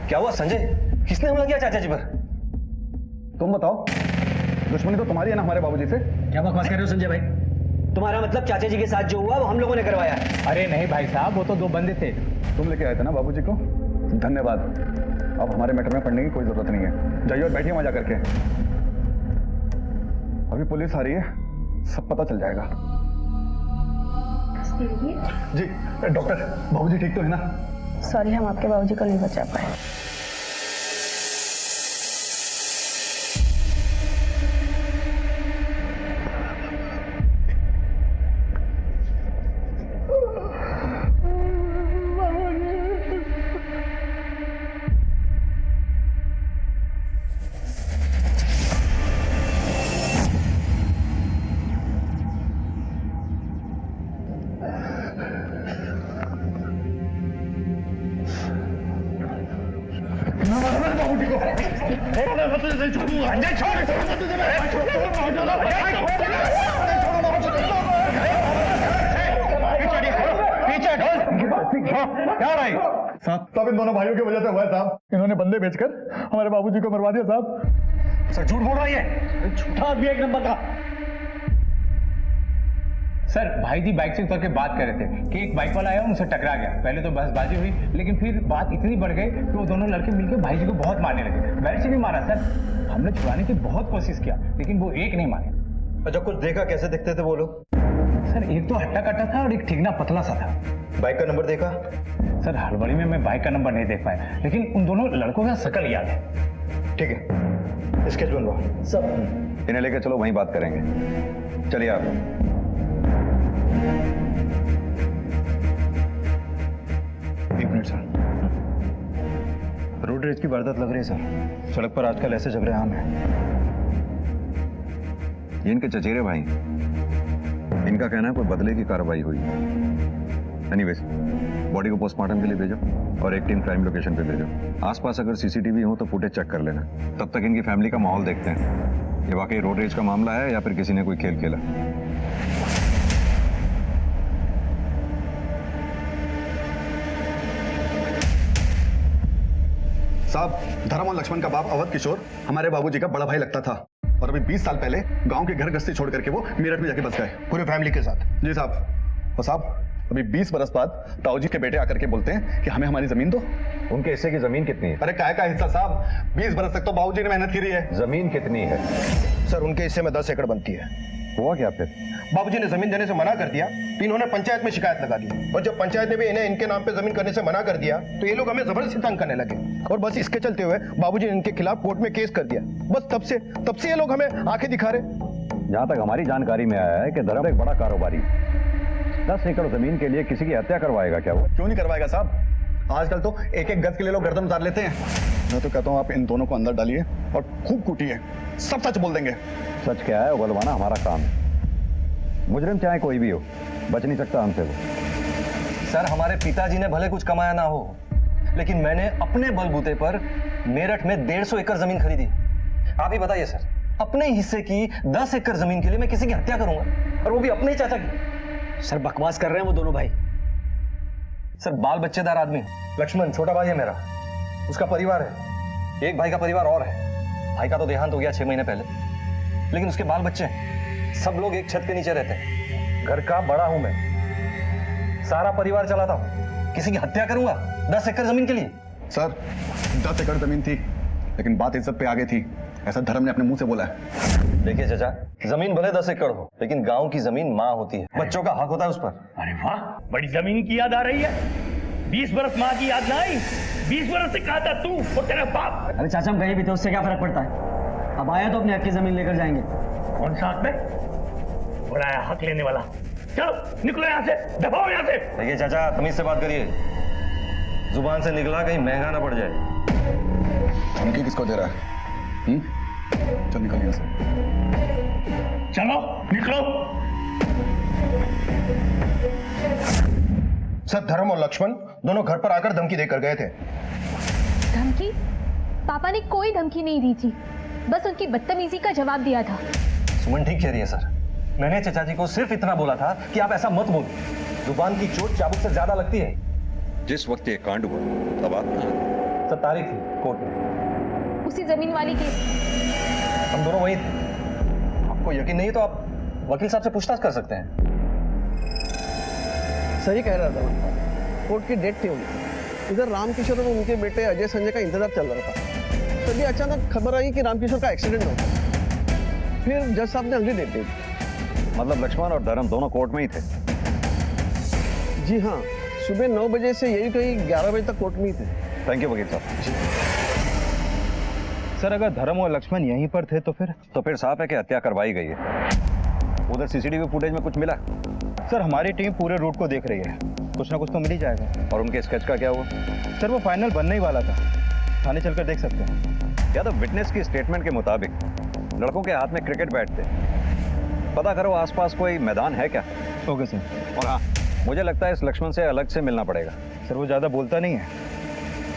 क्या हुआ संजय? किसने हमला किया चाचा जी पर? तुम बताओ, दुश्मनी तो तुम्हारी है ना हमारे बाबूजी से। क्या बकवास कर रहे हो संजय भाई? तुम्हारा मतलब चाचा जी के साथ जो हुआ वो हम लोगों ने करवाया है? अरे नहीं भाई साहब, वो तो दो बंदे थे। तुम लेके आए थे ना बाबूजी को, धन्यवाद। अब हमारे मैटर में पढ़ने की कोई जरूरत नहीं है, जाइए और बैठिए मजा करके। अभी पुलिस आ रही है, सब पता चल जाएगा। जी डॉक्टर, बाबूजी ठीक तो है ना? सॉरी, हम आपके बाबूजी को नहीं बचा पाए। साहब इन दोनों भाइयों की वजह से हुआ है साहब। इन्होंने बंदे बेचकर हमारे बाबूजी को मरवा दिया साहब। सर झूठ बोल रहा है, झूठा आदमी एक नंबर का। सर भाई जी बाइक से उतर के बात कर रहे थे कि एक बाइक वाला आया उनसे टकरा गया। पहले तो बहसबाजी हुई, लेकिन फिर बात इतनी बढ़ गई कि वो दोनों लड़के मिलकर भाई जी को बहुत मारने लगे। वैसे नहीं मारा सर, हमने छुड़ाने की बहुत कोशिश किया, लेकिन वो एक नहीं मारे। अच्छा कुछ देखा? कैसे दिखते थे वो लोग? सर एक तो हट्टा कट्टा था और एक ठिकना पतला सा था। बाइक का नंबर देखा? सर हड़बड़ी में मैं बाइक का नंबर नहीं देख पाया, लेकिन उन दोनों लड़कों का शकल याद है। ठीक है, स्केच बनवा सब। इन्हें लेकर चलो, वहीं बात करेंगे। चलिए आप। एक मिनट सर। रोड रेज की वारदात लग रही है सर। सड़क पर आजकल ऐसे झगड़े आम हैं। ये इनके चचेरे भाई, इनका कहना है कोई बदले की कार्रवाई हुई। एनीवेज, बॉडी को पोस्टमार्टम के लिए भेजो और एक टीम क्राइम लोकेशन पे भेजो। आसपास अगर सीसीटीवी हो तो फुटेज चेक कर लेना। तब तक इनकी फैमिली का माहौल देखते हैं, ये वाकई रोड रेज का मामला है या फिर किसी ने कोई खेल खेला। साहब, धर्म और लक्ष्मण का बाप अवध किशोर हमारे बाबूजी का बड़ा भाई लगता था, और अभी 20 साल पहले गांव के घर गस्ती छोड़ करके वो मेरठ में जाके बस गए पूरे फैमिली के साथ। जी साहब। और साहब अभी 20 बरस बाद ताऊ जी के बेटे आकर के बोलते हैं कि हमें हमारी जमीन दो। उनके हिस्से की जमीन कितनी है? अरे काय का हिस्सा साहब, 20 बरस तक तो बाबूजी ने मेहनत करी है। जमीन कितनी है? सर उनके हिस्से में 10 एकड़ बनती है। हुआ क्या फिर? बाबूजी ने जमीन देने से मना कर दिया तो इन्होंने पंचायत में शिकायत लगा दी, और जब पंचायत ने भी इन्हें इनके नाम पे जमीन करने से मना कर दिया तो ये लोग हमें जबरदस्ती तंग करने लगे, और बस इसके चलते हुए बाबूजी ने इनके खिलाफ कोर्ट में केस कर दिया। बस तब से ये लोग हमें आंखें दिखा रहे। जहां तक हमारी जानकारी में आया है कि धर्म एक बड़ा कारोबारी 10 एकड़ जमीन के लिए किसी की हत्या करवाएगा क्या वो? क्यों नहीं करवाएगा साहब, आजकल तो एक एक गज के लिए लोग गर्दन उतार लेते हैं। मैं तो कहता हूँ आप इन दोनों को अंदर डालिए और खूब कूटिए, सब सच बोल देंगे। सच क्या है उगलवाना हमारा काम है। मुजरिम चाहे कोई भी हो, बच नहीं सकता हमसे वो। सर हमारे पिताजी ने भले कुछ कमाया ना हो, लेकिन मैंने अपने बलबूते पर मेरठ में 150 एकड़ जमीन खरीदी। आप ही बताइए सर, अपने हिस्से की 10 एकड़ जमीन के लिए मैं किसी की हत्या करूंगा, और वो भी अपने ही चाचा की? सर बकवास कर रहे हैं वो दोनों भाई। सर बाल बच्चेदार आदमी, लक्ष्मण छोटा भाई है मेरा, उसका परिवार है, एक भाई का परिवार और है। भाई का तो देहांत हो गया 6 महीने पहले, लेकिन उसके बाल बच्चे हैं। सब लोग एक छत के नीचे रहते हैं। घर का बड़ा हूं मैं, सारा परिवार चलाता हूं। किसी की हत्या करूंगा 10 एकड़ जमीन के लिए? सर 10 एकड़ जमीन थी, लेकिन बात इज्जत पे आगे थी, ऐसा धर्म ने अपने मुंह से बोला है। देखिए चाचा, जमीन भले 10 एकड़ हो, लेकिन गांव की जमीन माँ होती है, बच्चों का हक होता है उस पर। अरे वाह, बड़ी जमीन की याद आ रही है। 20 बरस माँ की याद ना आई? 20 बरस से कहा था तू और तेरा बाप। अरे चाचा हम कहीं भी थे, उससे क्या फर्क पड़ता है? अब आया तो अपने हक की जमीन लेकर जाएंगे। कौन सा हक में? बुलाया हक लेने वाला। चलो निकलो यहाँ से, दबाओ यहाँ से। देखिए चाचा, तमीज से बात करिए, जुबान से निकला कहीं महंगा ना पड़ जाए। धमकी किसको दे रहा है? चल निकल यहाँ से। चलो निकलो। सर धर्म और लक्ष्मण दोनों घर पर आकर धमकी देकर गए थे। धमकी? पापा ने कोई धमकी नहीं दी थी, बस उनकी बदतमीजी का जवाब दिया था। सुमन ठीक कह रही है सर, मैंने चाचा जी को सिर्फ इतना बोला था कि आप ऐसा मत बोलो। जुबान की चोट चाबुक से ज्यादा लगती है। जिस वक्त ये कांड हुआ तब आप कहाँ थे? सर तारीख थी कोर्ट में। उसी जमीन वाली केस। हम दोनों वही थे। आपको यकीन नहीं तो आप वकील साहब से पूछताछ कर सकते हैं। सही कह रहा था, कोर्ट की डेट थी उनकी। इधर रामकिशोर और उनके बेटे अजय संजय का इंतजार चल रहा था, तभी अचानक खबर आई कि रामकिशोर का एक्सीडेंट हो गया। फिर जज साहब ने अगली डेट दी। मतलब लक्ष्मण और धर्म दोनों कोर्ट में ही थे? जी हाँ, सुबह 9 बजे से यही कहीं 11 बजे तक कोर्ट में ही थे। थैंक यू वकील साहब। सर अगर धर्म और लक्ष्मण यहीं पर थे तो फिर साफ है कि हत्या करवाई गई है। उधर सीसीटीवी फुटेज में कुछ मिला? सर हमारी टीम पूरे रूट को देख रही है, कुछ ना कुछ तो मिल ही जाएगा। और उनके स्केच का क्या हुआ? सर वो फाइनल बनने ही वाला था, थाने चलकर देख सकते हैं। या तो विटनेस की स्टेटमेंट के मुताबिक लड़कों के हाथ में क्रिकेट बैट थे। पता करो आसपास कोई मैदान है क्या। Okay sir. और हाँ, मुझे लगता है इस लक्ष्मण से अलग से मिलना पड़ेगा। सर वो ज़्यादा बोलता नहीं है।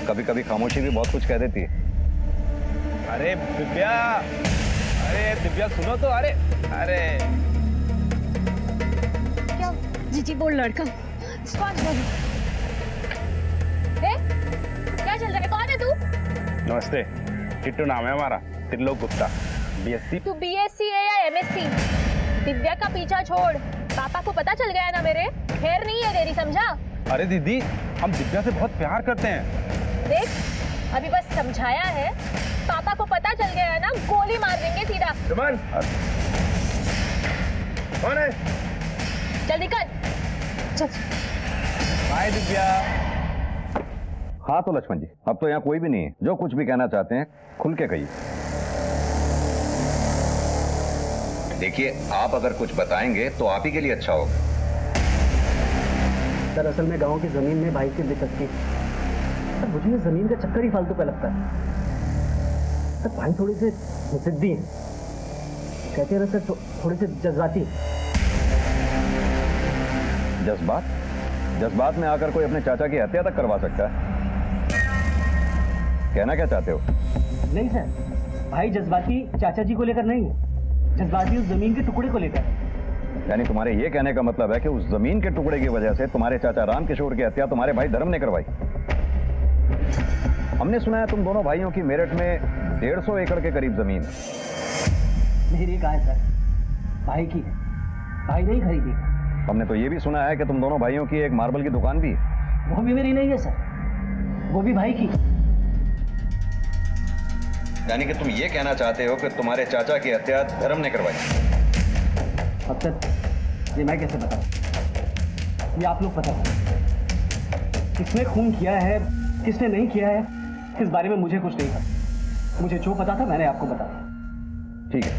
कभी कभी खामोशी भी बहुत कुछ कह देती है। अरे दिव्या सुनो तो। अरे क्या? जी बोल लड़का। कौन बोलो? क्या चल रहा है? कौन है तू? नमस्ते, टिट्टू नाम है हमारा, त्रिलोक गुप्ता, बीएससी। तू बीएससी है या एमएससी? दिव्या का पीछा छोड़, पापा को पता चल गया ना मेरे, खैर नहीं है तेरी, समझा? अरे दीदी, हम दिव्या से बहुत प्यार करते हैं। देख, अभी बस समझाया है, पापा को पता चल गया है ना, गोली मार देंगे सीधा। जुमान, कौन है? चल निकल। चल। हाय दिव्या। हाँ तो लक्ष्मण जी, अब तो यहाँ कोई भी नहीं है। जो कुछ भी कहना चाहते हैं खुल के कहिए। देखिए, आप अगर कुछ बताएंगे तो आप ही के लिए अच्छा होगा। सर असल में गांव की जमीन में भाई की दिलचस्पी। सर मुझे ये जमीन का चक्कर ही फालतू का लगता है। सर भाई थोड़े से जिद्दी हैं, कहते हैं ना सर, थोड़े से जज्बाती। जज्बात में आकर कोई अपने चाचा की हत्या तक करवा सकता है? कहना क्या चाहते हो? नहीं सर, भाई जज्बाती चाचा जी को लेकर नहीं है, जज्बाती उस जमीन के टुकड़े को लेकर। यानी तुम्हारे ये कहने का मतलब है कि उस जमीन के टुकड़े की वजह से तुम्हारे चाचा रामकिशोर की हत्या तुम्हारे भाई धर्म ने करवाई। हमने सुना है तुम दोनों भाइयों की मेरठ में 150 एकड़ के करीब जमीन। मेरी कहा है सर, भाई की है, भाई नहीं खरीदी। हमने तो ये भी सुना है कि तुम दोनों भाइयों की एक मार्बल की दुकान भी है। वो भी मेरी नहीं है सर, वो भी भाई की। यानी कि तुम ये कहना चाहते हो कि तुम्हारे चाचा की हत्या धर्म ने करवाई? अब तक ये मैं कैसे बताऊं, ये आप लोग पता करो। किसने खून किया है, किसने नहीं किया है, इस बारे में मुझे कुछ नहीं पता। मुझे जो पता था मैंने आपको बताया। ठीक है,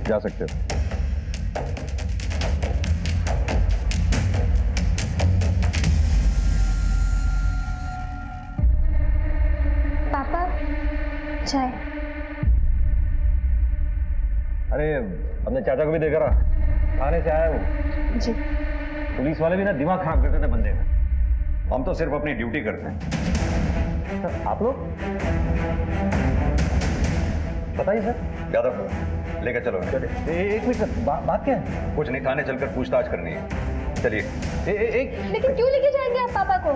जा सकते हो। पापा चाय। अरे अपने चाचा को भी देख रहा, थाने से आया वो। जी। पुलिस वाले भी ना दिमाग खराब करते थे बंदे का। हम तो सिर्फ अपनी ड्यूटी करते हैं। सर आप लोग बताइए सर। यादव लेकर चलो। एक मिनट सर, बात क्या है? कुछ नहीं, थाने चलकर पूछताछ करनी है। चलिए। एक लेकिन क्यों लेके जाएंगे आप पापा को?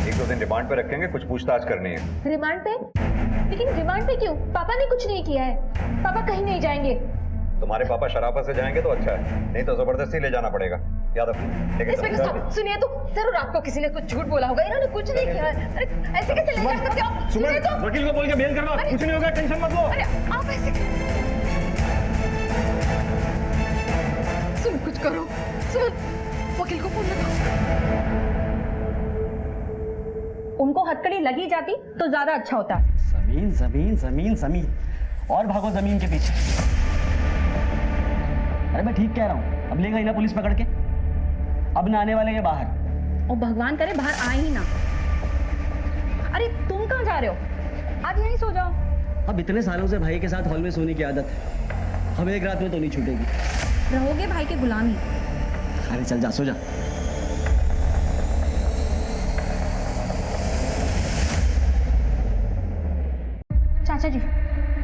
1-2 दिन रिमांड पे रखेंगे, कुछ पूछताछ करनी है। रिमांड पे? लेकिन रिमांड पे क्यों? पापा ने कुछ नहीं किया है, पापा कहीं नहीं जाएंगे। तुम्हारे पापा शराफत से जाएंगे तो अच्छा है, नहीं तो जबरदस्ती ले जाना पड़ेगा। यादव लेके इंस्पेक्टर साहब सुनिए तो, जरूर आपको किसी ने कुछ झूठ बोला होगा, इन्होंने कुछ नहीं किया है। अरे ऐसे कैसे ले जा सकते हो आप? सुनिए तो। वकील को बोल के बेल करवा, कुछ नहीं होगा, टेंशन मत लो। अरे आप ऐसे सुन, कुछ करो, सुन, वकील को फोन लगाओ। उनको हथकड़ी लगी जाती तो ज्यादा अच्छा होता। जमीन जमीन जमीन जमीन और भागो जमीन के पीछे। अरे मैं ठीक कह रहा हूँ, अब लेगा ही ना पुलिस पकड़ के, अब ना आने वाले हैं बाहर। और भगवान करे बाहर आए ही ना। अरे तुम कहाँ जा रहे हो? आज यहीं सो जाओ। अब इतने सालों से भाई के साथ हॉल में सोने की आदत है, हमें एक रात में तो नहीं छूटेगी। रहोगे भाई के गुलामी। अरे चल जा, सो जा। चाचा जी,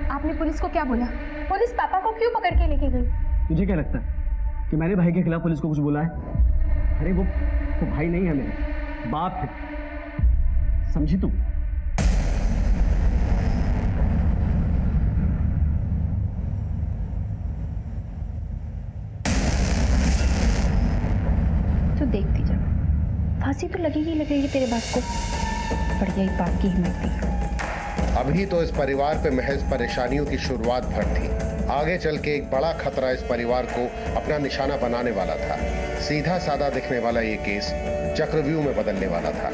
आपने पुलिस को क्या बोला? पुलिस पापा को क्यों पकड़ के लेके गई? तुझे क्या लगता है कि मैंने भाई के खिलाफ पुलिस को कुछ बोला है? अरे वो भाई नहीं है, मेरे बाप है, समझी तू? फांसी तो लगेगी तेरे बाप को। बढ़िया ही बाप की हिम्मत थी। अभी तो इस परिवार पे महज परेशानियों की शुरुआत भर थी, आगे चल के एक बड़ा खतरा इस परिवार को अपना निशाना बनाने वाला था। सीधा साधा दिखने वाला ये केस चक्रव्यूह में बदलने वाला था।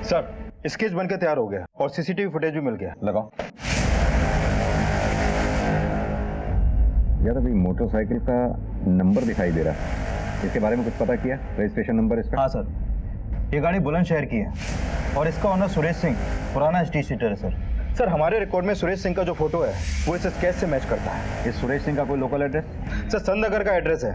सर, स्केच बनकर तैयार हो गया और सीसीटीवी फुटेज भी मिल गया। लगाओ। यार अभी मोटरसाइकिल का नंबर दिखाई दे रहा है, इसके बारे में कुछ पता किया? रजिस्ट्रेशन नंबर इसका? हाँ सर, ये गाड़ी बुलंदशहर की है और इसका ऑनर सुरेश सिंह पुराना टी सीटर है सर। सर, हमारे रिकॉर्ड में सुरेश सिंह का जो फोटो है वो इस स्केच से मैच करता है। इस सुरेश सिंह का कोई लोकल एड्रेस? सर, संतनगर का एड्रेस है,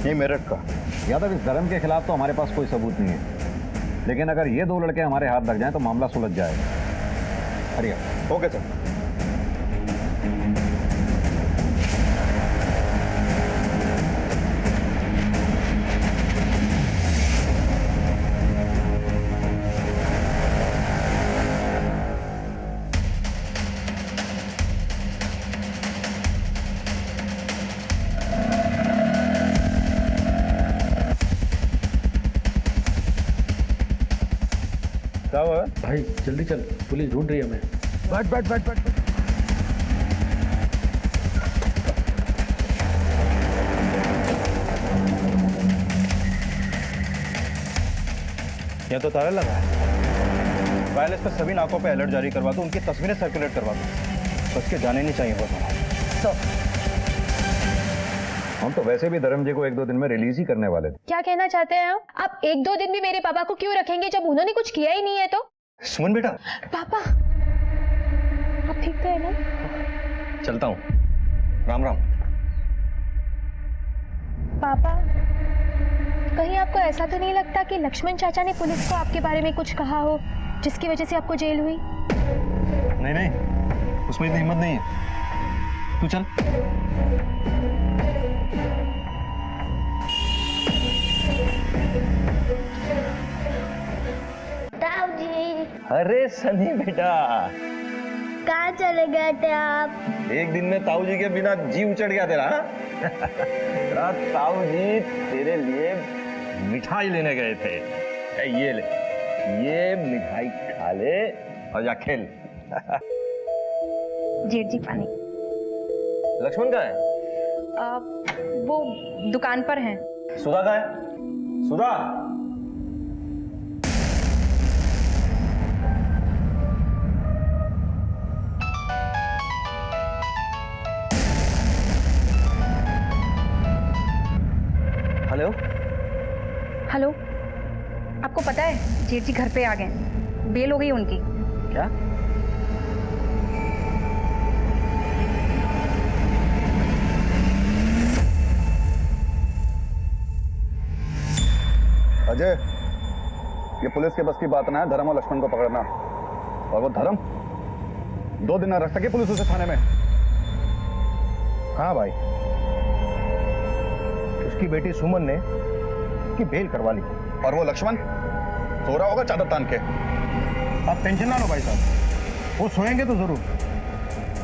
ये मेरठ का। यादव, इस धर्म के खिलाफ तो हमारे पास कोई सबूत नहीं है, लेकिन अगर ये दो लड़के हमारे हाथ लग जाएं तो मामला सुलझ जाएगा। हरिया। Okay sir. क्या हुआ? भाई जल्दी चल, पुलिस ढूंढ रही है हमें। बैठ। यह तो ताला लगा है। वायरलेस पर सभी नाकों पे अलर्ट जारी करवा दो, उनकी तस्वीरें सर्कुलेट करवा दो। बस के जाने नहीं चाहिए बहुत। हम तो वैसे भी धर्म जी को 1-2 दिन में रिलीज ही करने वाले थे। क्या कहना चाहते हैं आप 1-2 दिन भी मेरे पापा को क्यों रखेंगे जब उन्होंने कुछ किया ही नहीं है तो? सुमन बेटा, पापा आप ठीक तो है ना? चलता हूँ। राम राम। पापा कहीं आपको ऐसा तो नहीं लगता कि लक्ष्मण चाचा ने पुलिस को आपके बारे में कुछ कहा हो जिसकी वजह से आपको जेल हुई? नहीं, उसमें इतनी हिम्मत नहीं है। तू चल। अरे सनी बेटा, कहाँ चले गए थे आप? एक दिन में ताऊ जी के बिना जी उचड़ गया तेरा। तेरा ताऊ जी तेरे लिए मिठाई लेने गए थे। ये ले, ये मिठाई खा ले और जा खेल। जेठ जी पानी। लक्ष्मण कहाँ है? वो दुकान पर हैं। सुधा कहाँ है? सुधा। हेलो, आपको पता है जेठ जी घर पे आ गए, बेल हो गई उनकी। क्या? अजय, ये पुलिस के बस की बात ना है धर्म और लक्ष्मण को पकड़ना। और वो धर्म 2 दिन न रख सके पुलिस उसे थाने में। हाँ भाई, उसकी बेटी सुमन ने उसकी बेल करवा ली। और वो लक्ष्मण सो रहा होगा चादर तान के। आप टेंशन ना लो भाई साहब, वो सोएंगे तो जरूर,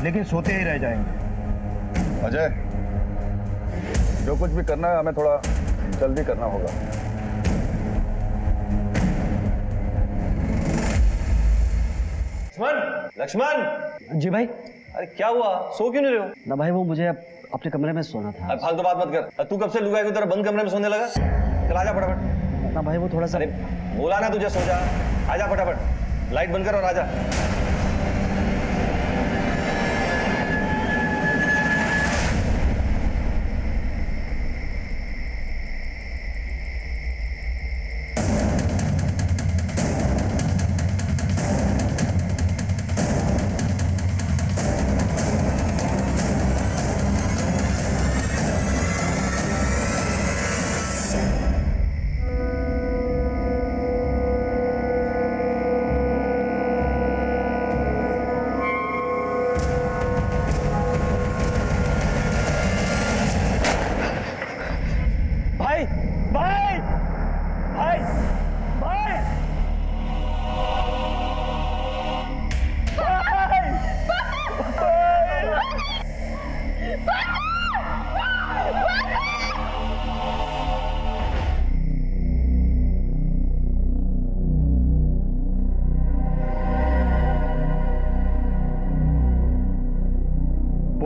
लेकिन सोते ही रह जाएंगे। अजय, जो कुछ भी करना है हमें थोड़ा जल्दी करना होगा। लक्ष्मण। जी भाई। अरे क्या हुआ, सो क्यों नहीं रहे हो? ना भाई, वो मुझे अपने कमरे में सोना था। फालतू बात मत कर। तू कब से लुगाई की तरह बंद कमरे में सोने लगा? चल आजा फटाफट। ना भाई, वो थोड़ा सा। अरे बोला ना तुझे सो जा। आजा फटाफट, लाइट बंद कर और आजा।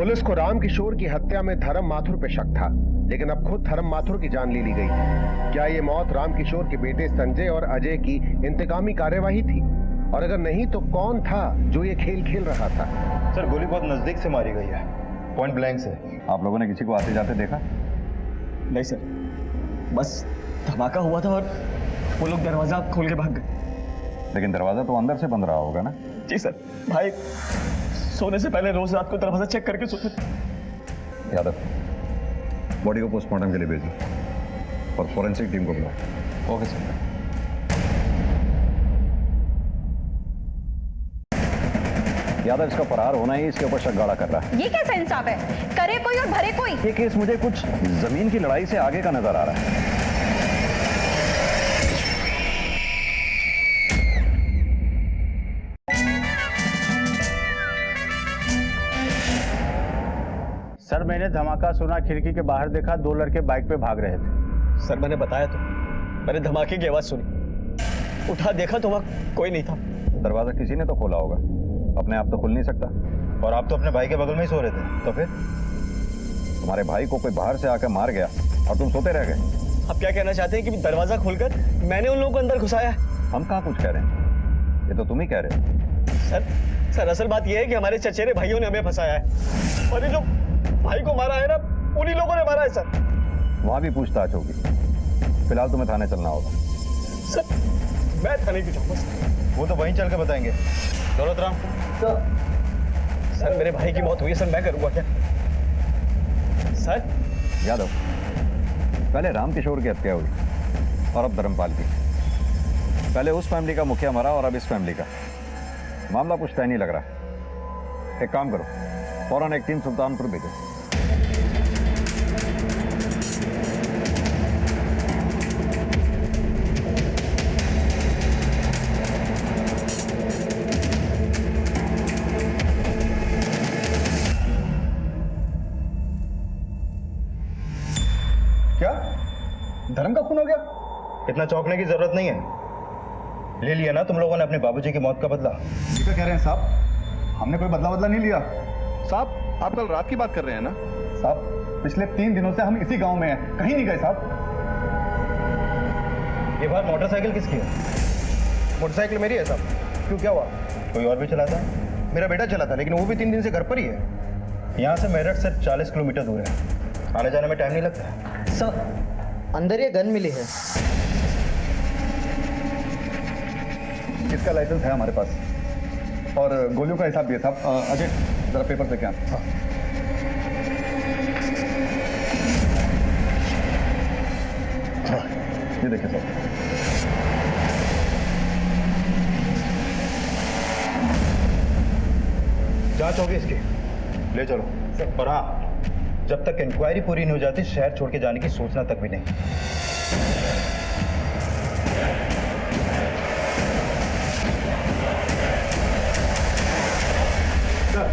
पुलिस को राम किशोर की हत्या में धर्म माथुर पे शक था, लेकिन अब खुद धर्म माथुर की जान ले ली गई। क्या ये मौत राम किशोर के बेटे संजय और अजय की इंतकामी कार्यवाही थी? और अगर नहीं तो कौन था जो ये खेल खेल रहा था? सर गोली बहुत नजदीक से मारी गई है, पॉइंट ब्लैंक से। आप लोगों ने किसी को आते जाते देखा? नहीं सर, बस धमाका हुआ था और वो लोग दरवाजा खोल के भाग गए। लेकिन दरवाजा तो अंदर से बंद रहा होगा ना? जी सर, भाई सोने से पहले रोज रात को दरवाजा चेक करके सोते थे। यादव, बॉडी को पोस्टमार्टम के लिए भेजो और फॉरेंसिक टीम को बुलाओ। Okay sir. यादव, इसका फरार होना ही इसके ऊपर शक गाढ़ा कर रहा है। ये कैसा इंसाफ है? करे कोई और भरे कोई। ये केस मुझे कुछ जमीन की लड़ाई से आगे का नजर आ रहा है। सर मैंने धमाका सुना, खिड़की के बाहर देखा, 2 लड़के बाइक पे भाग रहे थे। सर मैंने बताया तो, मैंने धमाके की आवाज सुनी, उठा देखा तो वहां कोई नहीं था। दरवाजा किसी ने तो खोला होगा, अपने आप तो खुल नहीं सकता। और आप तो अपने भाई के बगल में ही सो रहे थे, तो फिर? तुम्हारे भाई को कोई बाहर से आकर मार गया और तुम सोते रह गए। आप क्या कहना चाहते हैं कि दरवाजा खोलकर मैंने उन लोगों को अंदर घुसाया? हम कहाँ कुछ कह रहे हैं, ये तो तुम ही कह रहे हो। सर असल बात यह है कि हमारे चचेरे भाइयों ने हमें फंसाया है और ये जो भाई को मारा है ना, उन्हीं लोगों ने मारा है सर। वहां भी पूछताछ होगी, फिलहाल तुम्हें थाने चलना होगा। सर मैं थाने क्यों जाऊंगा? वो तो वहीं चल के बताएंगे। दौलतराम सर मेरे भाई की मौत हुई है सर, मैं करूंगा क्या? सर यादव, पहले राम किशोर की हत्या हुई और अब धर्मपाल की। पहले उस फैमिली का मुखिया मरा और अब इस फैमिली का। मामला कुछ तय नहीं लग रहा। एक काम करो, फौरन एक टीम सुल्तानपुर भेजो। क्या धर्म का खून हो गया? इतना चौंकने की जरूरत नहीं है। ले लिया ना तुम लोगों ने अपने बाबूजी की मौत का बदला। ये क्या कह रहे हैं साहब? हमने कोई बदला नहीं लिया। साहब आप कल रात की बात कर रहे हैं ना? साहब पिछले 3 दिनों से हम इसी गांव में हैं, कहीं नहीं गए साहब। ये बार मोटरसाइकिल किसकी है? मोटरसाइकिल मेरी है साहब। क्यों, क्या हुआ? कोई और भी चलाता है? मेरा बेटा चला था, लेकिन वो भी 3 दिन से घर पर ही है। यहाँ से मेरठ से 40 किलोमीटर दूर है, आने जाने में टाइम नहीं लगता। सर अंदर ये गन मिली है। इसका लाइसेंस है हमारे पास और गोलियों का हिसाब भी है साहब। अजय जरा पेपर से क्या? हाँ, ये देखिए सर। जांच होगी इसकी, ले चलो। और हाँ, जब तक इंक्वायरी पूरी नहीं हो जाती शहर छोड़ के जाने की सोचना तक भी नहीं। सर,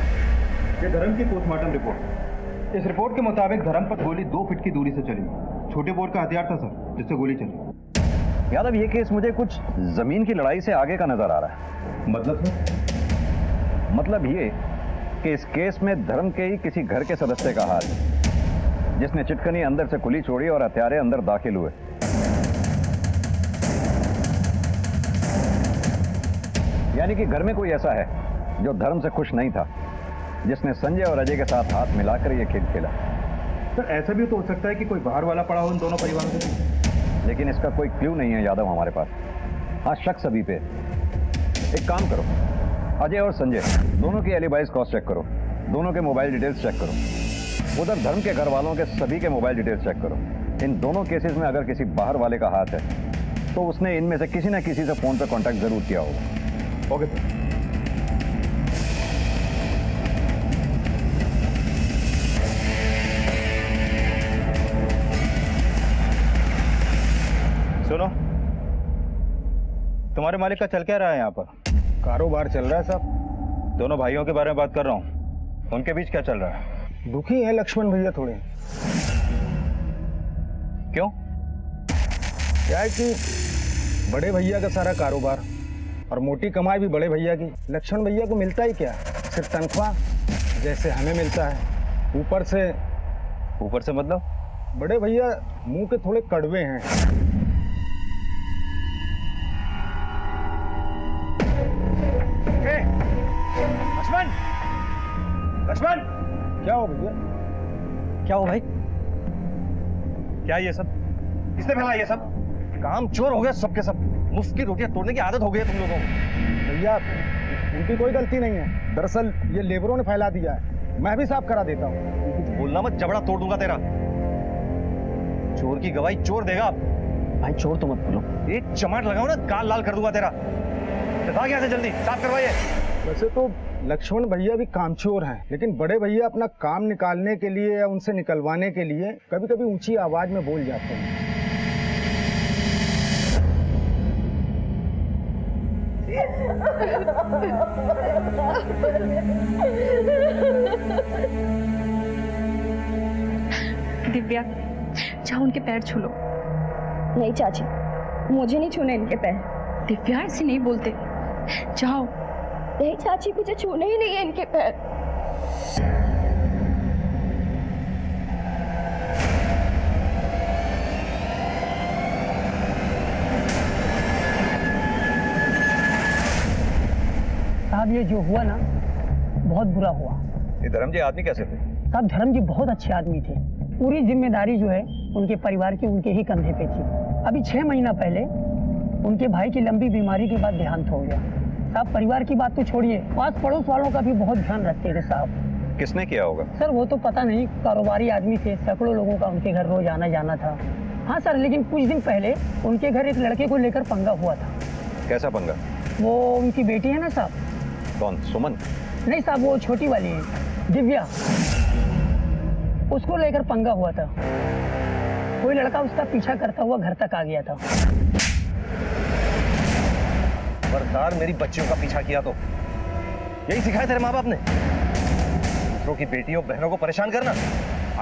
ये धर्म की पोस्टमार्टम रिपोर्ट। इस रिपोर्ट के मुताबिक धर्म पर गोली 2 फीट की दूरी से चली। छोटे बोर का हथियार था सर, जिससे गोली चली। यादव, ये केस मुझे कुछ जमीन की लड़ाई से आगे का नजर आ रहा है। मतलब मतलब ये कि इस केस में धर्म के ही किसी घर के सदस्य का हाथ है, जिसने चिटकनी अंदर से खुली छोड़ी और हथियारे अंदर दाखिल हुए। यानी कि घर में कोई ऐसा है जो धर्म से खुश नहीं था, जिसने संजय और अजय के साथ हाथ मिलाकर यह खेल खेला। सर ऐसा भी तो हो सकता है कि कोई बाहर वाला पड़ा हो इन दोनों परिवारों से। लेकिन इसका कोई क्लू नहीं है यादव हमारे पास। हाँ, शक सभी पे। एक काम करो, अजय और संजय दोनों की एलिबाइज क्रॉस चेक करो, दोनों के मोबाइल डिटेल्स चेक करो, उधर धर्म के घर वालों के सभी के मोबाइल डिटेल्स चेक करो। इन दोनों केसेस में अगर किसी बाहर वाले का हाथ है तो उसने इनमें से किसी न किसी से फोन पर कांटेक्ट जरूर किया होगा। Okay sir. सुनो, तुम्हारे मालिक का चल क्या रहा है यहाँ पर? कारोबार चल रहा है साहब। दोनों भाइयों के बारे में बात कर रहा हूँ, उनके बीच क्या चल रहा है? दुखी है लक्ष्मण भैया थोड़े। क्यों? क्या है कि बड़े भैया का सारा कारोबार और मोटी कमाई भी बड़े भैया की। लक्ष्मण भैया को मिलता ही क्या, सिर्फ तनख्वाह जैसे हमें मिलता है। ऊपर से मतलब बड़े भैया मुंह के थोड़े कड़वे हैं। लक्ष्मण, लक्ष्मण, क्या हो भैया? क्या हो भाई? क्या ये सब? किसने फैला ये सब? काम चोर हो गया सबके सब। मुफ्त की रोटियां तोड़ने की आदत हो गई है तुम लोगों को। भैया उनकी कोई गलती नहीं है, दरअसल ये लेबरों ने फैला दिया है, मैं भी साफ करा देता हूँ। कुछ बोलना मत, जबड़ा तोड़ दूंगा तेरा। चोर की गवाही चोर देगा। भाई चोर तो मत बोलो। एक चमाट लगाओ ना, गाल लाल कर दूंगा तेरा। भाग यहाँ से जल्दी, साफ करवाइए। वैसे तो लक्ष्मण भैया भी कामचोर हैं, लेकिन बड़े भैया अपना काम निकालने के लिए या उनसे निकलवाने के लिए कभी कभी ऊंची आवाज में बोल जाते हैं। दिव्या, जाओ उनके पैर छू लो। नहीं चाची, मुझे नहीं छूने इनके पैर। दिव्या ऐसे नहीं बोलते, जाओ। नहीं चाची, मुझे छूने ही नहीं है इनके पैर। साहब ये जो हुआ ना, बहुत बुरा हुआ। ये धर्म जी आदमी कैसे थे? साहब धर्म जी बहुत अच्छे आदमी थे। पूरी जिम्मेदारी जो है उनके परिवार की उनके ही कंधे पे थी। अभी 6 महीना पहले उनके भाई की लंबी बीमारी के बाद देहांत हो गया। साहब परिवार की बात तो छोड़िए, पास पड़ोस वालों का भी बहुत ध्यान रखते थे साहब। किसने किया होगा? सर वो तो पता नहीं, कारोबारी आदमी थे, सैकड़ों लोगों का उनके घर रोज आना जाना था। हाँ सर, लेकिन कुछ दिन पहले उनके घर एक लड़के को लेकर पंगा हुआ था। कैसा पंगा? वो उनकी बेटी है ना साहब। कौन? सुमन? नहीं साहब, वो छोटी वाली है, दिव्या, उसको लेकर पंगा हुआ था। कोई लड़का उसका पीछा करता हुआ घर तक आ गया था। खबरदार मेरी बच्चियों का पीछा किया तो। यही सिखाया तेरे माँ बाप ने, दूसरों की बेटियों बहनों को परेशान करना।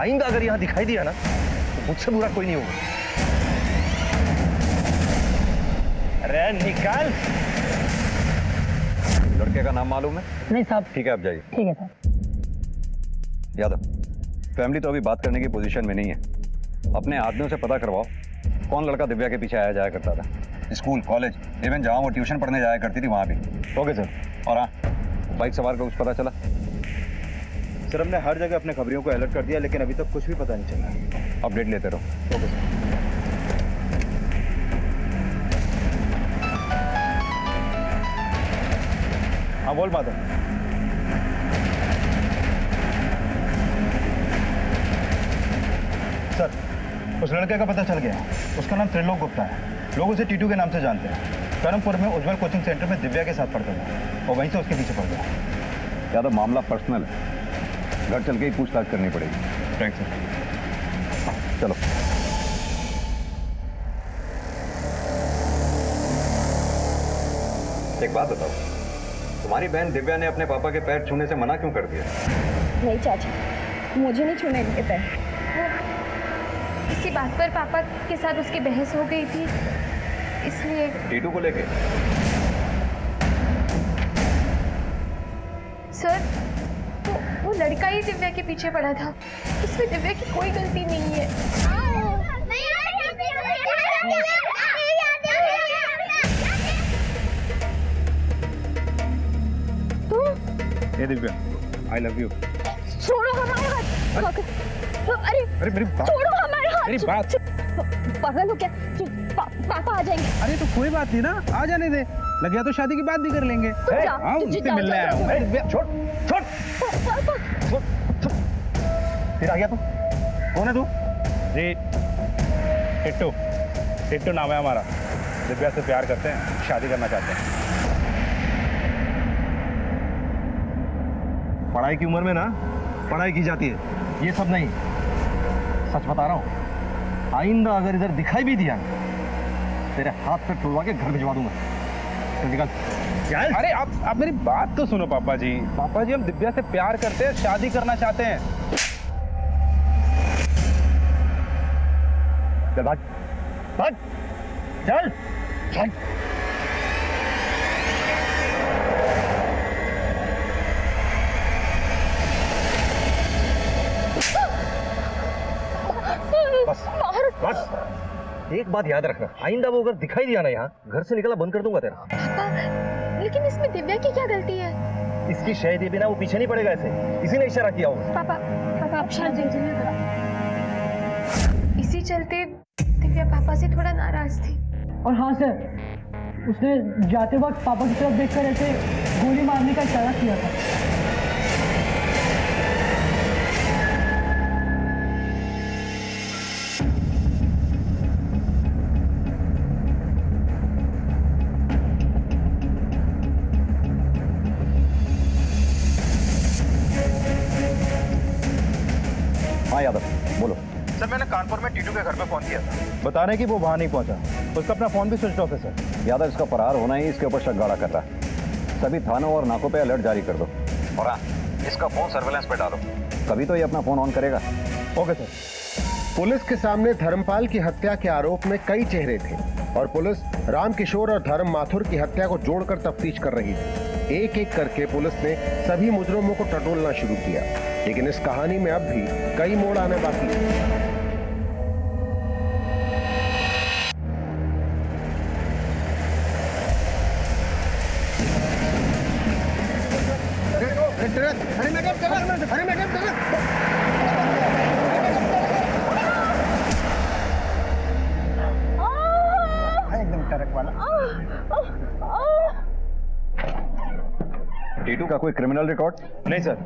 आइंदा अगर यहाँ दिखाई दिया ना तो मुझसे बुरा कोई नहीं होगा। अरे निकाल। लड़के का नाम मालूम है? नहीं साहब। ठीक है, आप जाइए। ठीक है साहब। यादव, फैमिली तो अभी बात करने की पोजीशन में नहीं है। अपने आदमियों से पता करवाओ कौन लड़का दिव्या के पीछे आया जाया करता था। स्कूल, कॉलेज, इवन जहाँ वो ट्यूशन पढ़ने जाया करती थी वहाँ भी। Okay sir. और हाँ, बाइक सवार का कुछ पता चला? सर हमने हर जगह अपने खबरियों को अलर्ट कर दिया, लेकिन अभी तक कुछ भी पता नहीं चला। अपडेट लेते रहो। Okay sir. हाँ बोल माधव। सर उस लड़के का पता चल गया। उसका नाम त्रिलोक गुप्ता है। लोग उसे टीटू के नाम से जानते हैं। करमपुर में उज्जवल कोचिंग सेंटर में दिव्या के साथ पढ़ता था और वहीं से उसके पीछे पड़ गया। यादव, मामला पर्सनल है, घर चल के ही पूछताछ करनी पड़ेगी। Thank sir. चलो। एक बात बताओ, तुम्हारी बहन दिव्या ने अपने पापा के पैर छूने से मना क्यों कर दिया? नहीं चाची, मुझे नहीं छूने इनके पैर। इसी बात पर पापा के साथ उसकी बहस हो गई थी, इसलिए। टीटू को लेके? सर वो लड़का ही दिव्या के पीछे पड़ा था, इसमें दिव्या की कोई गलती नहीं है। ये दिव्या, आई लव यू। छोड़ो हमारे हाथ। अरे अरे मेरी बात, छोड़ो हमारे हाथ। मेरी बात। पागल हो क्या? पापा आ जाएंगे। अरे तो कोई बात नहीं ना, आ जाने दे। लग गया तो शादी की बात भी कर लेंगे। हाँ, उनसे मिलने आया हूँ। छोड़ छोड़। फिर आ गया तू? कौन है तू? जी टिट्टू, टिट्टू नाम है हमारा। दिव्या से प्यार करते हैं, शादी करना चाहते हैं। पढ़ाई की उम्र में ना पढ़ाई की जाती है, ये सब नहीं। सच बता रहा हूं, आइंदा अगर इधर दिखाई भी दिया तेरे हाथ पे टुलवा के घर भिजवा दूंगा। तो निकल। अरे आप मेरी बात तो सुनो पापा जी। पापा जी, हम दिव्या से प्यार करते हैं, शादी करना चाहते हैं। चल भाग भाग, चल चल। एक बात याद रखना, आइंदा वो अगर दिखाई दिया ना यहाँ, घर से निकला बंद कर दूंगा तेरा। पापा, लेकिन इसमें दिव्या की क्या गलती है? इसकी शहद ये बिना वो पीछे नहीं पड़ेगा ऐसे, इसी ने इशारा किया होगा। पापा, पापा आप शांत दीजिए। इसी चलते दिव्या पापा से थोड़ा नाराज थी। और हाँ सर, उसने जाते वक्त पापा की तरफ देखकर ऐसे गोली मारने का इशारा किया था। हाँ यादव, बोलो। सर मैंने कानपुर में टीटू के घर पे फोन किया था, बता रहे कि वो वहां नहीं पहुंचा, उसका अपना फोन भी स्विच ऑफ है सर। यादव, इसका फरार होना ही इसके ऊपर शक गाढ़ा कर रहा है। सभी थानों और नाकों पे अलर्ट जारी कर दो। और हाँ, इसका फोन सर्वेलेंस पे डालो, कभी तो ये अपना फोन ऑन करेगा। Okay sir. पुलिस के सामने धर्मपाल की हत्या के आरोप में कई चेहरे थे और पुलिस रामकिशोर और धर्म माथुर की हत्या को जोड़कर तफ्तीश कर रही थी। एक एक करके पुलिस ने सभी मुजरिमों को टटोलना शुरू किया, लेकिन इस कहानी में अब भी कई मोड़ आने बाकी हैं। अरे मैडम, एकदम ट्रक वाला। टीटू का कोई क्रिमिनल रिकॉर्ड? नहीं सर,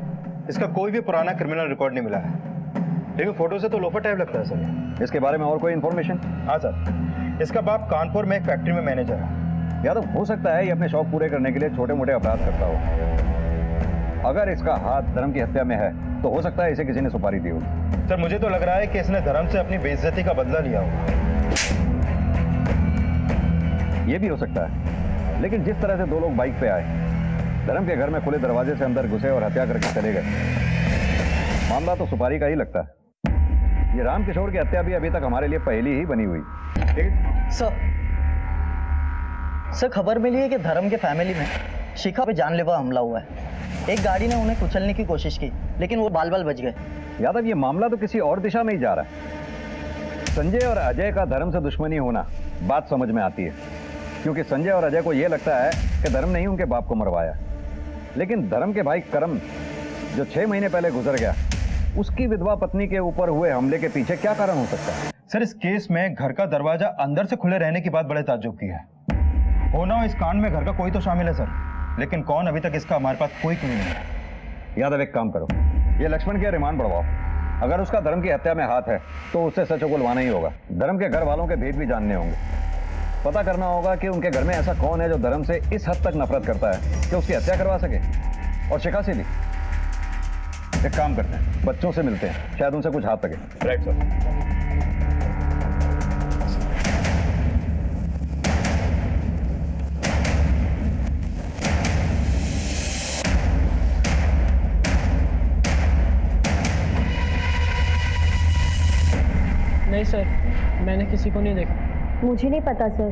इसका कोई भी पुराना क्रिमिनल रिकॉर्ड नहीं मिला है, लेकिन फोटो से तो लोफर टाइप लगता है सर। इसके बारे में और कोई इन्फॉर्मेशन? हाँ सर, इसका बाप कानपुर में एक फैक्ट्री में मैनेजर है। यादव, हो सकता है ये अपने शौक पूरे करने के लिए छोटे मोटे अपराध करता हो। अगर इसका हाथ धर्म की हत्या में है तो हो सकता है इसे किसी ने सुपारी दी हो। सर मुझे तो लग रहा है कि इसने धर्म से अपनी बेइज्जती का बदला लिया होगा। ये भी हो सकता है, लेकिन जिस तरह से दो लोग बाइक पे आए, धर्म के घर में खुले दरवाजे से अंदर घुसे और हत्या करके चले गए, मामला तो सुपारी का ही लगता है। ये रामकिशोर की हत्या भी अभी तक हमारे लिए पहली ही बनी हुई। सर खबर मिली है कि धर्म के फैमिली में शिखा पे जानलेवा हमला हुआ है। एक गाड़ी ने उन्हें कुचलने की कोशिश की, लेकिन वो बाल बाल बच गए। यादव, ये मामला तो किसी और दिशा में ही जा रहा है। संजय और अजय का धर्म से दुश्मनी होना बात समझ में आती है, क्योंकि संजय और अजय को यह लगता है कि धर्म ने ही उनके बाप को मरवाया। लेकिन धर्म के भाई करम, जो 6 महीने पहले गुजर गया, उसकी विधवा पत्नी के ऊपर हुए हमले के पीछे क्या कारण हो सकता है? सर इस केस में घर का दरवाजा अंदर से खुले रहने की बात बड़े ताज्जुब की है। होना इस कांड में घर का कोई तो शामिल है सर, लेकिन कौन अभी तक इसका हमारे पास कोई क्लू नहीं है। यादव, एक काम करो, ये लक्ष्मण के रिमांड बढ़वाओ। अगर उसका धर्म की हत्या में हाथ है तो उससे सच उगलवाना ही होगा। धर्म के घर वालों के भेद भी जानने होंगे। पता करना होगा कि उनके घर में ऐसा कौन है जो धर्म से इस हद तक नफरत करता है कि उसकी हत्या करवा सके। और शिखा से भी एक काम करते हैं, बच्चों से मिलते हैं, शायद उनसे कुछ हाथ लगे। Right sir. नहीं सर, मैंने किसी को नहीं देखा। मुझे नहीं पता सर,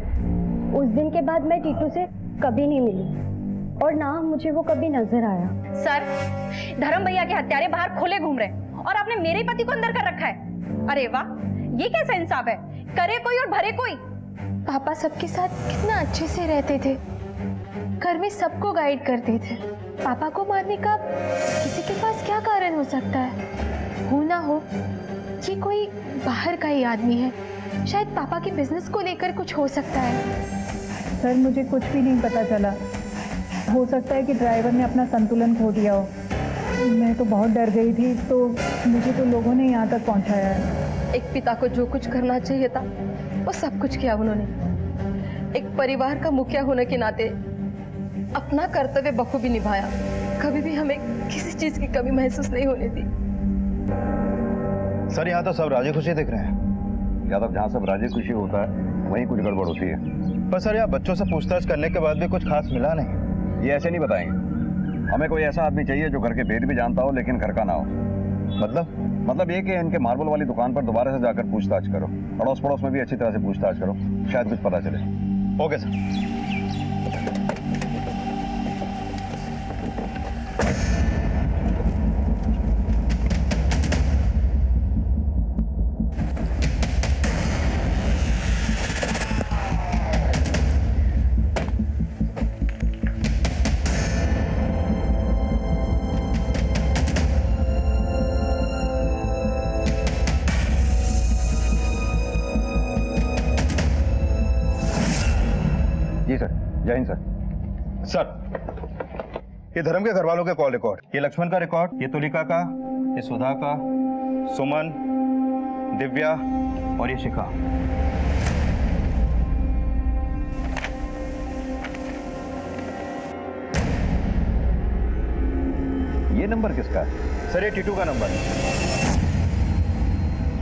उस दिन के बाद मैं टीटू से कभी नहीं मिली और ना मुझे वो कभी नजर आया। सर, धर्म भैया के हत्यारे बाहर खुले घूम रहे और आपने मेरे पति को अंदर कर रखा है। अरे वाह, ये कैसा इंसाफ है? करे कोई और भरे कोई। पापा सबके साथ कितना अच्छे से रहते थे, घर में सबको गाइड करते थे। पापा को मारने का किसी के पास क्या कारण हो सकता है? हो ना हो ये कोई बाहर का ही आदमी है, शायद पापा के बिजनेस को लेकर कुछ हो सकता है। सर मुझे कुछ भी नहीं पता चला, हो सकता है कि ड्राइवर ने अपना संतुलन खो दिया हो। मैं तो बहुत डर गई थी, तो मुझे तो लोगों ने यहाँ तक पहुँचाया है। एक पिता को जो कुछ करना चाहिए था वो सब कुछ किया उन्होंने। एक परिवार का मुखिया होने के नाते अपना कर्तव्य बखूबी निभाया। कभी भी हमें किसी चीज की कमी महसूस नहीं होने दी। सर यहाँ तो सब राजी खुशी दिख रहे हैं। यादव, जहाँ सब राजी खुशी होता है वहीं कुछ गड़बड़ होती है। पर सर यहाँ बच्चों से पूछताछ करने के बाद भी कुछ खास मिला नहीं। ये ऐसे नहीं बताएंगे। हमें कोई ऐसा आदमी चाहिए जो घर के भेद भी जानता हो लेकिन घर का ना हो। मतलब ये कि इनके मार्बल वाली दुकान पर दोबारा से जाकर पूछताछ करो, अड़ोस पड़ोस में भी अच्छी तरह से पूछताछ करो, शायद कुछ पता चले। Okay sir. जय हिंद सर। सर, ये धर्म के घर वालों के कॉल रिकॉर्ड, ये लक्ष्मण का रिकॉर्ड, ये तुलिका का, ये सुधा का, सुमन, दिव्या और ये शिखा। ये नंबर किसका है? सर, ये टीटू का नंबर है।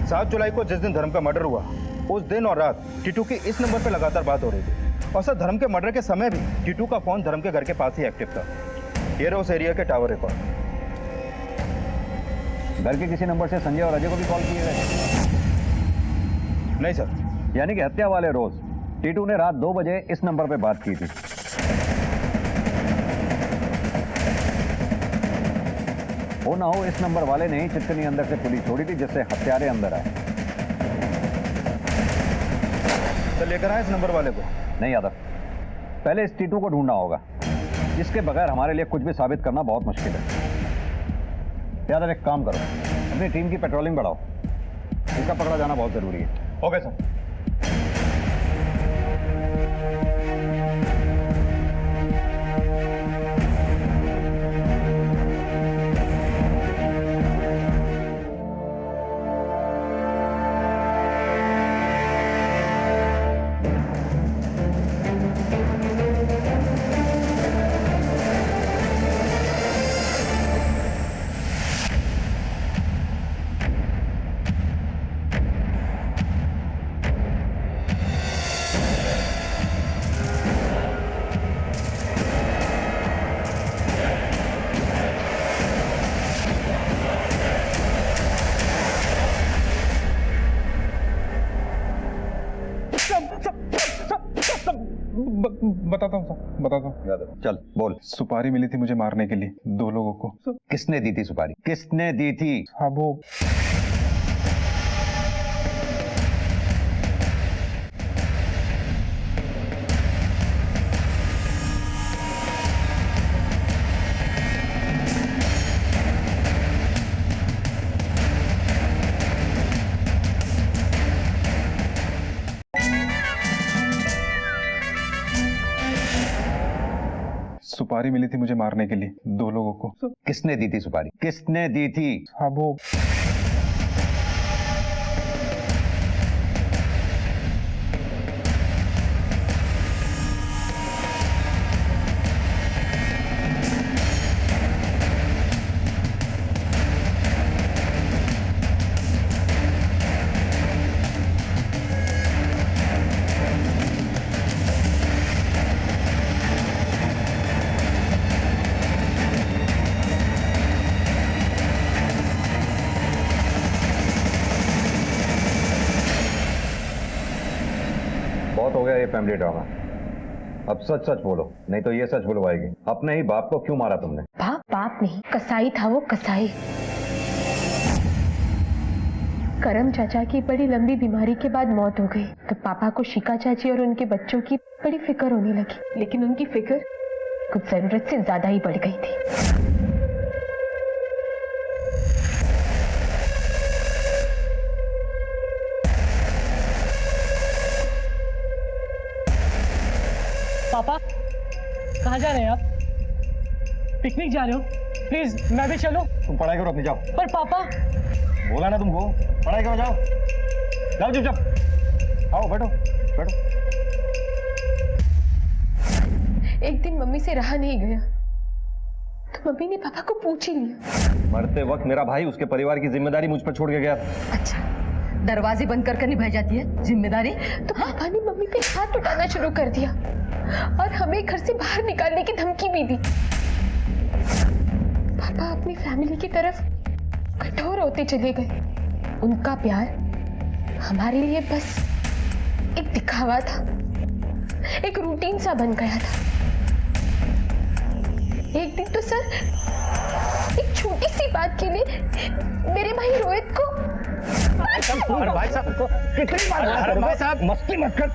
7 जुलाई को जिस दिन धर्म का मर्डर हुआ, उस दिन और रात टीटू की इस नंबर पे लगातार बात हो रही थी। और सर, धर्म के मर्डर के समय भी टीटू का फोन धर्म के घर के पास ही एक्टिव था। ये रहे उस एरिया के टावर रिकॉर्ड। घर के किसी नंबर से संजय और अजय को भी कॉल किए गए? नहीं सर। यानी कि हत्या वाले रोज टीटू ने रात 2 बजे इस नंबर पे बात की थी। हो ना हो इस नंबर वाले ने ही चिटकनी अंदर से खुली छोड़ी थी, जिससे हत्यारे अंदर आए। तो लेकर आए इस नंबर वाले को? नहीं यादव, पहले इस टीटू को ढूंढना होगा, जिसके बगैर हमारे लिए कुछ भी साबित करना बहुत मुश्किल है। यादव, एक काम करो, अपनी टीम की पेट्रोलिंग बढ़ाओ, इसका पकड़ा जाना बहुत जरूरी है। Okay sir. बताता हूँ। चल बोल। सुपारी मिली थी मुझे मारने के लिए 2 लोगों को। किसने दी थी सुपारी? किसने दी थी? हाँ, वो सुपारी मिली थी मुझे मारने के लिए 2 लोगों को। किसने दी थी सुपारी? किसने दी थी? हाँ, वो बहुत हो गया ये फैमिली ड्रामा। अब सच सच बोलो, नहीं तो ये सच बुलवाएगी। अपने ही बाप को क्यों मारा तुमने? बाप नहीं, कसाई था वो, कसाई। करम चाचा की बड़ी लंबी बीमारी के बाद मौत हो गई, तो पापा को शिका चाची और उनके बच्चों की बड़ी फिक्र होने लगी। लेकिन उनकी फिक्र कुछ जरूरत से ज्यादा ही बढ़ गई थी। पापा, कहाँ जा रहे हैं आप? पिकनिक जा रहे हो? प्लीज मैं भी चलूं? तुम पढ़ाई करो अपनी, जाओ। पर पापा, बोला ना तुमको, पढ़ाई करो, जाओ जाओ चुपचाप। आओ बैठो बैठो। एक दिन मम्मी से रहा नहीं गया, तो मम्मी ने पापा को पूछ ही लिया। मरते वक्त मेरा भाई उसके परिवार की जिम्मेदारी मुझ पर छोड़ के गया था। अच्छा, दरवाजे बंद कर निभाई जाती है जिम्मेदारी? तो पापा ने मम्मी पे हाथ उठाना शुरू कर दिया और हमें घर से बाहर निकालने की धमकी भी दी। पापा अपनी फैमिली की तरफ कठोर होते चले गए। उनका प्यार हमारे लिए बस एक दिखावा था, एक रूटीन सा बन गया था। एक दिन तो सर, एक छोटी सी बात के लिए मेरे भाई रोहित को भाई साहब मस्ती मत कर,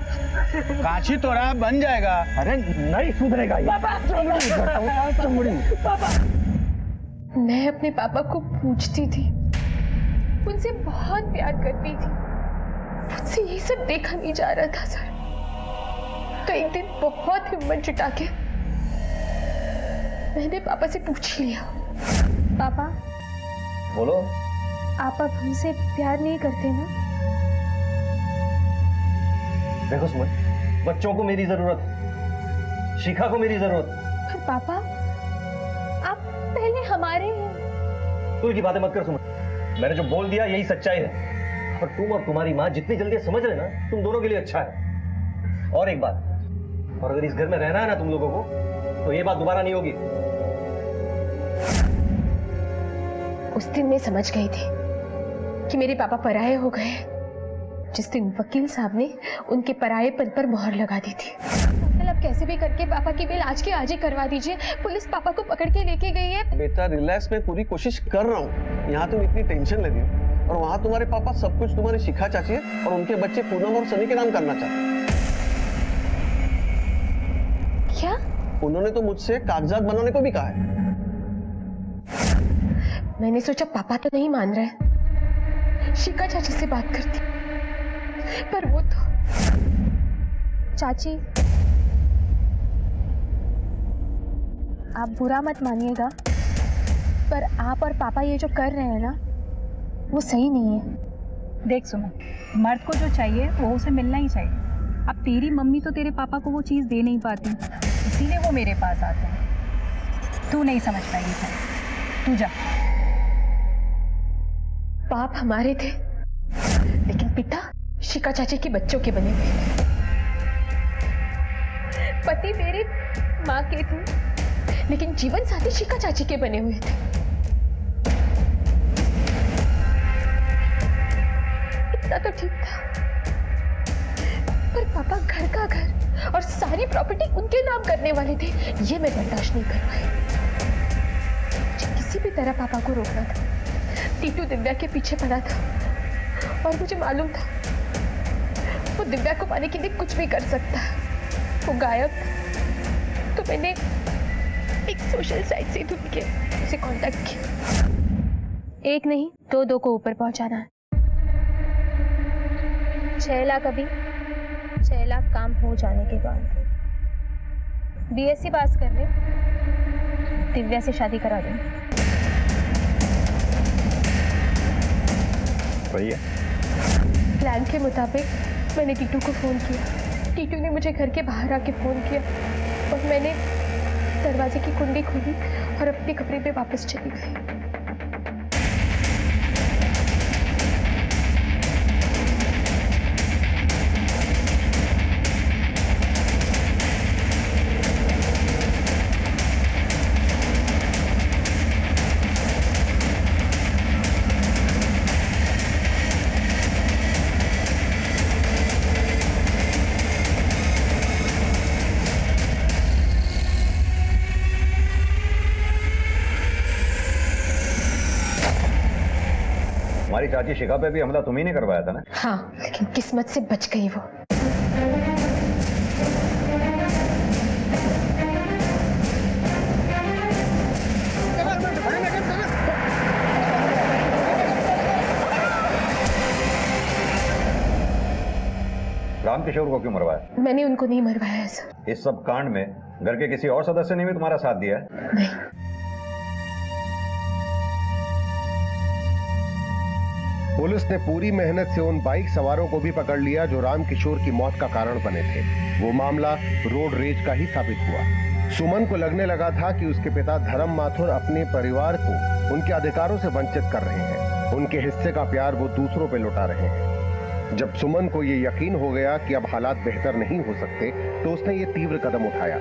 काशी तो रहा बन जाएगा। अरे नहीं सुधरेगा ये। पापा, मैं अपने पापा को पूछती थी, उनसे बहुत प्यार करती थी, मुझसे ये सब देखा नहीं जा रहा था सर। तो एक दिन बहुत हिम्मत जुटा के मैंने पापा से पूछ लिया। पापा, बोलो। आप अब हमसे प्यार नहीं करते ना? देखो सुमन, बच्चों को मेरी जरूरत है, शिखा को मेरी जरूरत है। पर पापा, आप पहले हमारे हैं। तू की बातें मत कर सुमन, मैंने जो बोल दिया यही सच्चाई है। और तुम और तुम्हारी माँ जितनी जल्दी समझ लेना, तुम दोनों के लिए अच्छा है। और एक बात, और अगर इस घर में रहना है ना तुम लोगों को, तो ये बात दोबारा नहीं होगी। उस दिन मैं समझ गई थी कि मेरे पापा पराये हो गए, जिस दिन वकील साहब ने उनके परायेपन पर मोहर लगा दी थी। अंकल, अब कैसे भी करके पापा की बेल आज के आज ही करवा दीजिए। पुलिस पापा को पकड़ के लेके गई है। बेटा रिलैक्स, मैं पूरी कोशिश कर रहा हूँ। यहाँ तुम इतनी टेंशन ले रही हो और वहाँ तुम्हारे पापा सब कुछ तुम्हारी शिखा चाची है और उनके बच्चे पूनम और सनी के नाम करना चाहते हैं। क्या? उन्होंने तो मुझसे कागजात बनाने को भी कहा है। मैंने सोचा पापा तो नहीं मान रहे, शिखा चाची से बात करती, पर वो तो। चाची, आप बुरा मत मानिएगा, पर आप और पापा ये जो कर रहे हैं ना, वो सही नहीं है। देख सुमन, मर्द को जो चाहिए वो उसे मिलना ही चाहिए। अब तेरी मम्मी तो तेरे पापा को वो चीज़ दे नहीं पाती, इसीलिए वो मेरे पास आते हैं। तू नहीं समझ पाएगी सर, तू जा। बाप हमारे थे, लेकिन पिता शिखा चाची के बच्चों के बने हुए थे। पति मेरे माँ के थे, लेकिन जीवन साथी शिखा चाची के बने हुए थे। इतना तो ठीक था, पर पापा घर का घर और सारी प्रॉपर्टी उनके नाम करने वाले थे, ये मैं बर्दाश्त नहीं कर पाई। मुझे किसी भी तरह पापा को रोकना था। टीटू दिव्या के पीछे पड़ा था और मुझे मालूम था वो दिव्या को पाने के लिए कुछ भी कर सकता है। वो गायब था, तो मैंने एक सोशल साइट से ढूंढ के उसे कांटेक्ट किया। एक नहीं, दो को ऊपर पहुंचाना है। 6 लाख अभी, 6 लाख काम हो जाने के बाद। बीएससी पास कर ले, दिव्या से शादी करा देंगे। सही है। प्लान के मुताबिक मैंने टीटू को फोन किया। टीटू ने मुझे घर के बाहर आके फोन किया और मैंने दरवाजे की कुंडी खोली और अपने कमरे में वापस चली गई। हमारी चाची शिखा पे भी हमला तुम ही ने करवाया था ना? हाँ, लेकिन किस्मत से बच गई वो। रामकिशोर को क्यों मरवाया? मैंने उनको नहीं मरवाया सर। इस सब कांड में घर के किसी और सदस्य ने भी तुम्हारा साथ दिया है? नहीं। पुलिस ने पूरी मेहनत से उन बाइक सवारों को भी पकड़ लिया जो रामकिशोर की मौत का कारण बने थे। वो मामला रोड रेज का ही साबित हुआ। सुमन को लगने लगा था कि उसके पिता धर्म माथुर अपने परिवार को उनके अधिकारों से वंचित कर रहे हैं। उनके हिस्से का प्यार वो दूसरों पे लुटा रहे हैं। जब सुमन को ये यकीन हो गया कि अब हालात बेहतर नहीं हो सकते, तो उसने ये तीव्र कदम उठाया।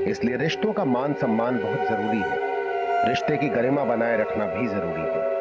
इसलिए रिश्तों का मान सम्मान बहुत जरूरी है। रिश्ते की गरिमा बनाए रखना भी जरूरी है।